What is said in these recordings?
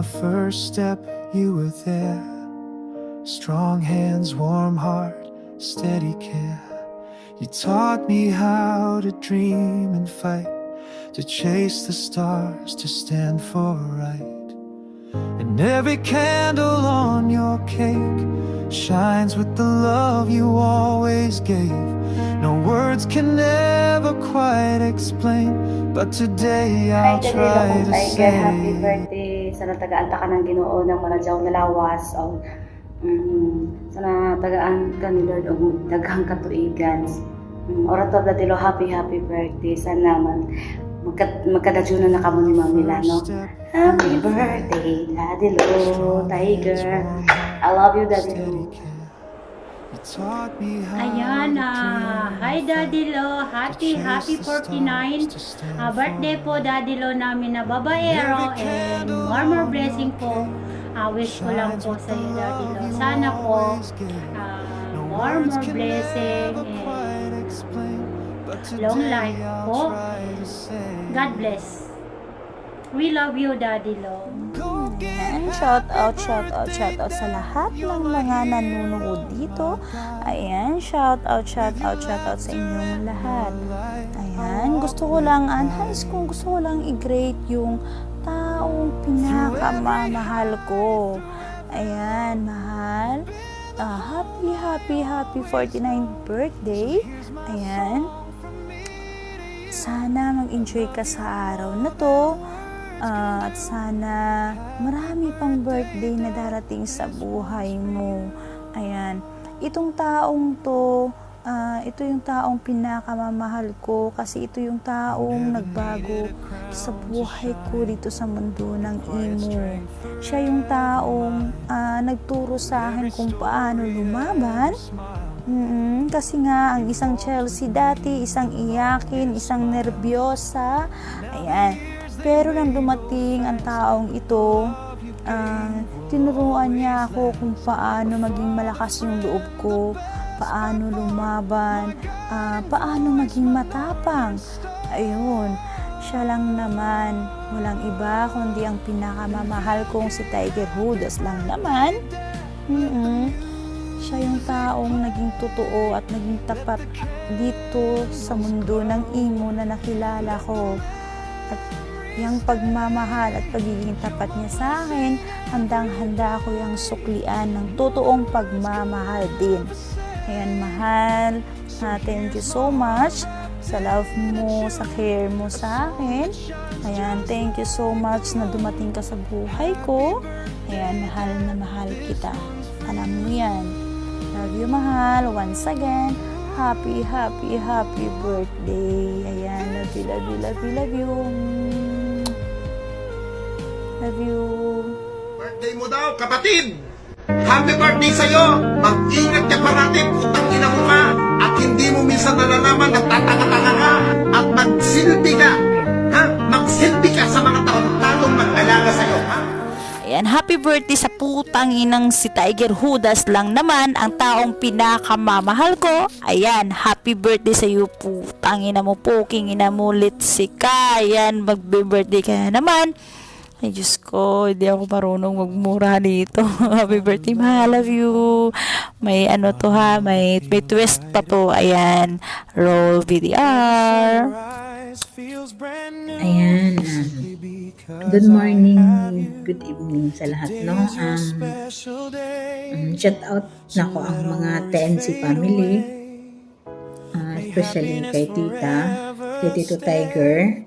my first step, you were there. Strong hands, warm heart, steady care. You taught me how to dream and fight, to chase the stars, to stand for right. And every candle on your cake shines with the love you always gave. No words can never quite explain, but today I'll try to say happy birthday sa natagaan ta ka ng Ginoo ng manadyaw na lawas o sa natagaan ka ni Lord og daghang katuigan. Ora to Dadilo, happy birthday. Sana man magkadadyo na kamo ni Ma'am Milano. Happy birthday, Dadilo, Tiger. I love you, Dadilo. Ayan, hi Dadilo, happy 49 birthday po Dadilo namin na babaero, and more blessing po. Wish ko lang po sa iyo Dadilo, sana po more blessing and long life po. God bless. We love you, Daddy Lo. Ayan, shout out sa lahat ng mga nanonood dito. Ayan, shout out sa inyong lahat. Ayan, gusto ko lang i-grade yung taong pinakamamahal ko. Ayan, mahal. Happy 49th birthday. Ayan. Sana mag-enjoy ka sa araw na to. At sana marami pang birthday na darating sa buhay mo. Ayan. Itong taong to, ito yung taong pinakamamahal ko kasi ito yung taong nagbago sa buhay ko dito sa mundo ng imo. Siya yung taong nagturo sa akin kung paano lumaban. Kasi nga, ang isang Chelsea dati, isang iyakin, isang nervyosa. Ayan. Pero nang dumating ang taong ito, tinuruan niya ako kung paano maging malakas yung loob ko, paano lumaban, paano maging matapang. Ayun, siya lang naman, walang iba kundi ang pinakamamahal kong si Tiger Hudas lang naman. Siya yung taong naging totoo at naging tapat dito sa mundo ng imo na nakilala ko. At yung pagmamahal at pagiging tapat niya sa akin, handang-handa ako yung suklian ng totoong pagmamahal din. Ayan, mahal, thank you so much sa love mo, sa care mo sa akin. Ayan, thank you so much na dumating ka sa buhay ko. Ayan, mahal na mahal kita. Alam mo yan. Love you, mahal. Once again, happy birthday. Ayan, love you. Love you. Birthday mo daw, kapatid! Happy birthday sa'yo! Mag-ingat ka parati, putang ina mo ka! At hindi mo minsan nalalaman, nagtatanga-tanga ka! At magsilbi ka! Ha? Magsilbi ka sa mga taong lalong mag-alaga sa'yo, ha? Ayan, happy birthday sa putang inang si Tiger Hudas lang naman, ang taong pinakamamahal ko. Ayan, happy birthday sa iyo, putang ina mo, puking ina mo, litsi ka. Ayan, magbe-birthday ka na naman. Ay, Diyos ko, hindi ako marunong magmura dito. Happy birthday, mahal, love you. May ano to ha, may twist pa to. Ayan, roll VDR. Ayan, good morning, good evening sa lahat, no? Shout out na ko ang mga TNC family, especially kay Tita, kay Tito Tiger.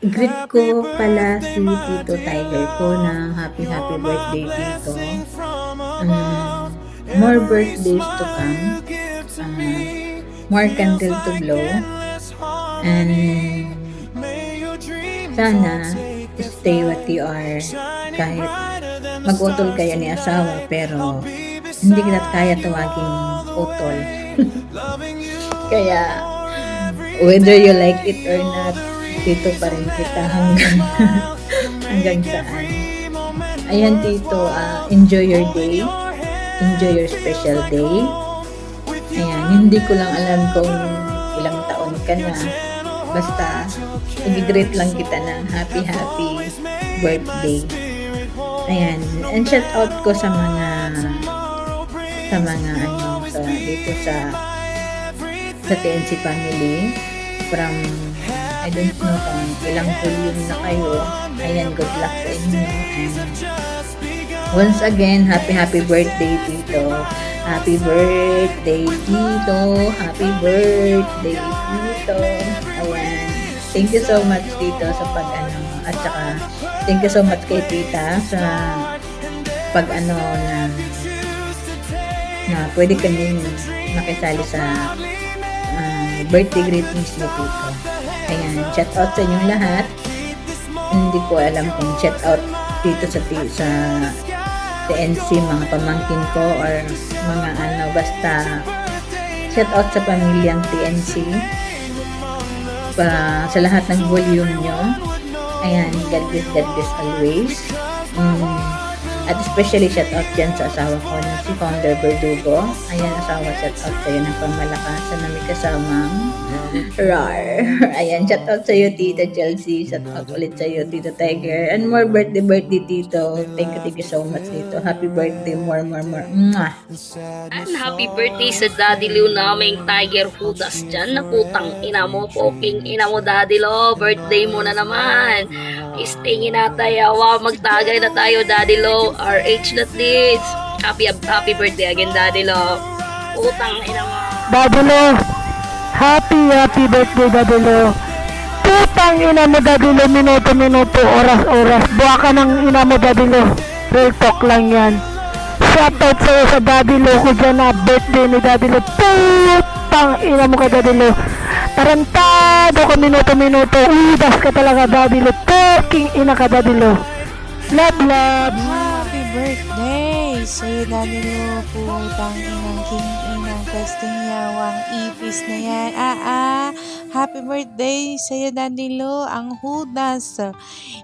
Greet ko pala si Tito Tiger ko ng happy birthday dito. More birthdays to come. More candle to blow. And sana stay what you are. Kahit mag-utol kayo ni asawa, pero hindi kita kaya tawaging utol. Kaya whether you like it or not, dito pa rin kita hanggang saan. Ayan, Tito, enjoy your day, enjoy your special day. Ayan, hindi ko lang alam kung ilang taon ka na, Basta, i-greet lang kita ng happy birthday. Ayan. And shout out ko sa mga dito sa TNC family from I don't know kung ilang volume na kayo. Ayan, good luck sa inyo. And once again, happy birthday, Tito. Happy birthday, Tito. Happy birthday, Tito. Ayan. Thank you so much, Tito, sa pag-ano. At saka, thank you so much kay Tita sa pag-ano na pwede kaming makisali sa birthday greetings ni Tito. Ayan, shout out sa inyong lahat. Hindi ko alam kung shout out dito sa TNC, mga pamangkin ko or mga ano, basta shout out sa pamilyang TNC sa lahat ng volume nyo. Ayan, God bless always. At especially shout out dyan sa asawa ko na si Founder Verdugo. Ayan, asawa, shout out sa'yo ng pangmalakasan na may kasamang RAR. Ayan, shout out sa'yo, Tita Chelsea. Shout out ulit sa'yo, Tito Tiger. And more birthday, Tito. Thank you so much, Tito. Happy birthday, more. Mwah! And happy birthday sa Daddy Lou naming Tiger Hudas dyan. Nakutang ina mo, poking ina mo, Daddy Lo. Birthday mo na naman. Istingin na tayo. Wow, magtagay na tayo, Daddy Lo. RH not this. Happy birthday again, Daddy Lo. Utang ina mo. Daddy Lo, happy birthday, Daddy Lo. Putang ina mo, Daddy Lo, minuto, oras. Buha ka ng ina mo, Daddy Lo. Real talk lang yan. Shoutout sa'yo sa Daddy Lo ko dyan na birthday ni Daddy Lo. Putang ina mo ka, Daddy Lo. Tarantado ka minuto. Udas ka talaga, Daddy Lo. Talking ina ka, Daddy Lo. Love. Happy birthday sa'yo, Daddy Lo. Putang inang king-inang pwesteng yawang ipis na yan. Happy birthday sa'yo, Daddy Lo. Ang hudas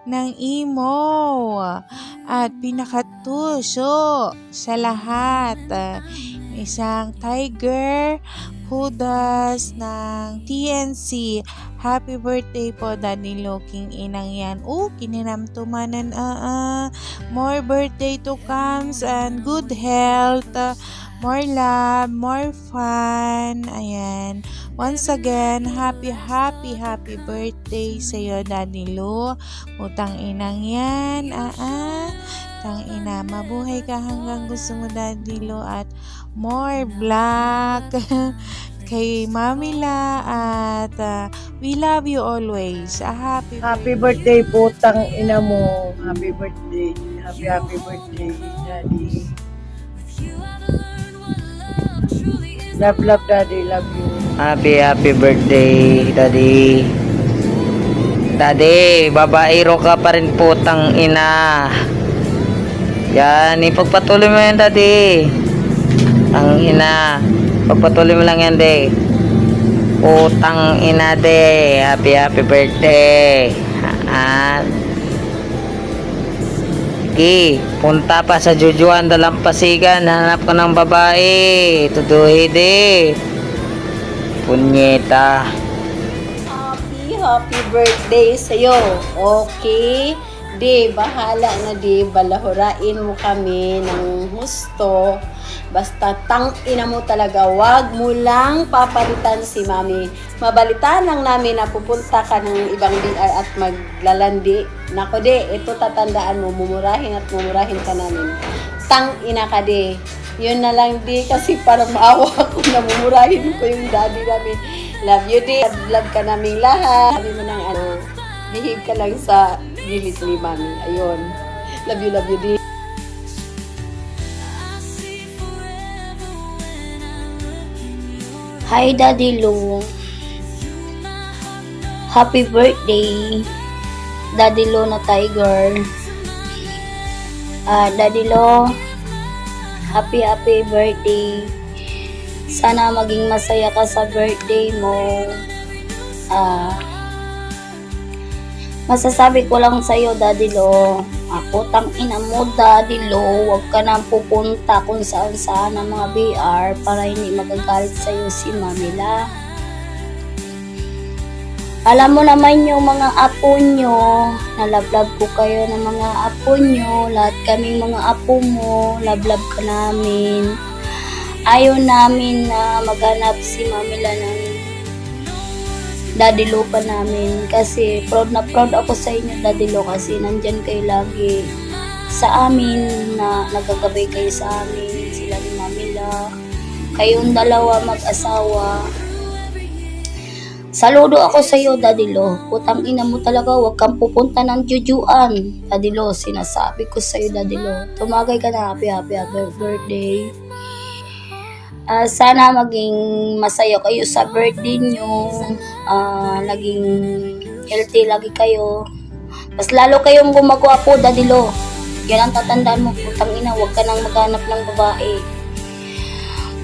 ng imo at pinakatuso sa lahat. Isang tiger hudas ng TNC. Happy birthday po, Daddy Lo, king inang yan. Kininamtumanan. More birthday to comes and good health, more love, more fun. Ayan. Once again, happy birthday sa'yo, Daddy Lo. Utang inang yan. Tang ina, mabuhay ka hanggang gusto mo, Daddy Lo, at more black kay Mami La, at we love you always. Happy birthday, putang ina mo. Happy birthday, Daddy. Love, Daddy, love you. Happy birthday, Daddy. Daddy, babaero ka pa rin, putang ina. Yan, ipagpatuloy mo yan, Daddy. Ang ina, pagpatuloy mo lang yan, de. Putang ina, de. Happy birthday. Sige, punta pa sa Jujuan, Dalampasigan. Hanap ka ng babae. Tuduhi, de. Punyeta. Happy birthday sa'yo. Okay? Di, bahala na di, balahurain mo kami ng husto. Basta tangina mo talaga, wag mo lang papalitan si Mami. Mabalitaan lang namin na pupunta ka ng ibang BR at maglalandi. Nako di, ito tatandaan mo, mumurahin ka namin. Tangina ka di. Yun na lang di, kasi parang maawa ko na mumurahin ko yung daddy namin. Love you di, love ka namin lahat. Sabi mo nang behave ka lang sa gilid ni Mami. Ayun. Love you di. Hi, Daddy Lo. Happy birthday, Daddy Lo na Tiger. Daddy Lo, happy birthday. Sana maging masaya ka sa birthday mo. Masasabi ko lang sa'yo, Daddy Lo, putang ina mo, Daddy Lo, huwag ka nang pupunta kung saan ang mga BR para hindi magagalit sa'yo si Mami La. Alam mo naman yung mga apo nyo, nalablab ko kayo ng mga apo nyo, lahat kaming mga apo mo, lablab ka namin. Ayaw namin na maghanap si Mamila ng Daddy Lo pa namin kasi proud na proud ako sa inyo Daddy Lo kasi nandyan kayo lagi sa amin na nagagabay kayo sa amin, sila ni Mamila, kayong dalawa mag-asawa. Saludo ako sa iyo, Daddy Lo. Putang ina mo talaga, huwag kang pupunta ng jujuan. Daddy Lo, sinasabi ko sa iyo, Daddy Lo. Tumagay ka na, happy birthday. Sana maging masaya kayo sa birthday nyo. Naging healthy lagi kayo. Mas lalo kayong gumagawa po, Daddy Lo. Yan ang tatandaan mo, putang ina, huwag ka nang maghanap ng babae.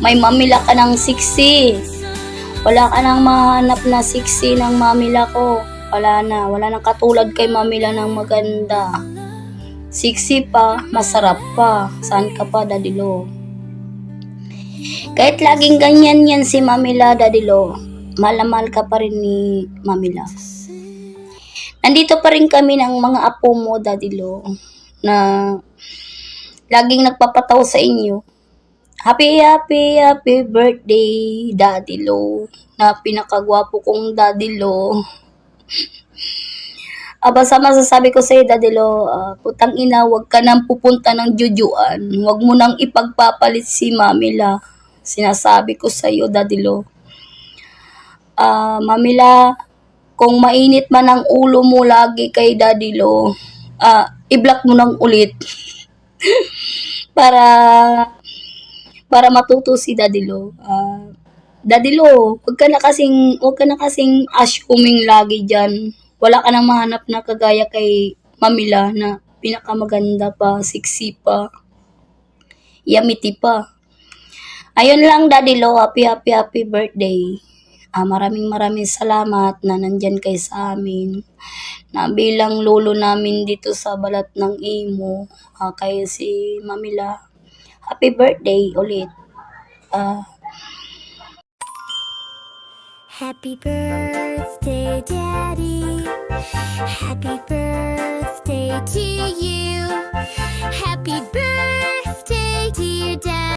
May Mamila ka ng sexy. Wala ka nang mahanap na sexy ng Mamila ko. Wala nang katulad kay Mamila ng maganda. Sexy pa, masarap pa. Saan ka pa, Daddy Lo? Kahit laging ganyan yan si Mamila, Daddy Lo, malamal ka pa rin ni Mamila. Nandito pa rin kami ng mga apo mo, Daddy Lo, na laging nagpapataw sa inyo. Happy birthday, Daddy Lo, na pinakagwapo kong Daddy Lo. Basta masasabi ko sa'yo, Daddy Lo, putang ina, huwag ka nang pupunta ng jujuan. Huwag mo nang ipagpapalit si Mamila. Sinasabi ko sa'yo, Daddy Lo. Mamila, kung mainit man ang ulo mo lagi kay Daddy Lo, i-block mo nang ulit. para matuto si Daddy Lo. Daddy Lo, huwag ka na kasing assuming lagi dyan. Wala ka nang mahanap na kagaya kay Mamila na pinakamaganda pa, sexy pa, yamiti pa. Ayun lang, Daddy Lo, happy birthday. Maraming salamat na nandyan kayo sa amin. Na bilang lolo namin dito sa balat ng imo, kayo si Mamila. Happy birthday ulit. Happy birthday, Daddy. Happy birthday to you. Happy birthday, dear Dad.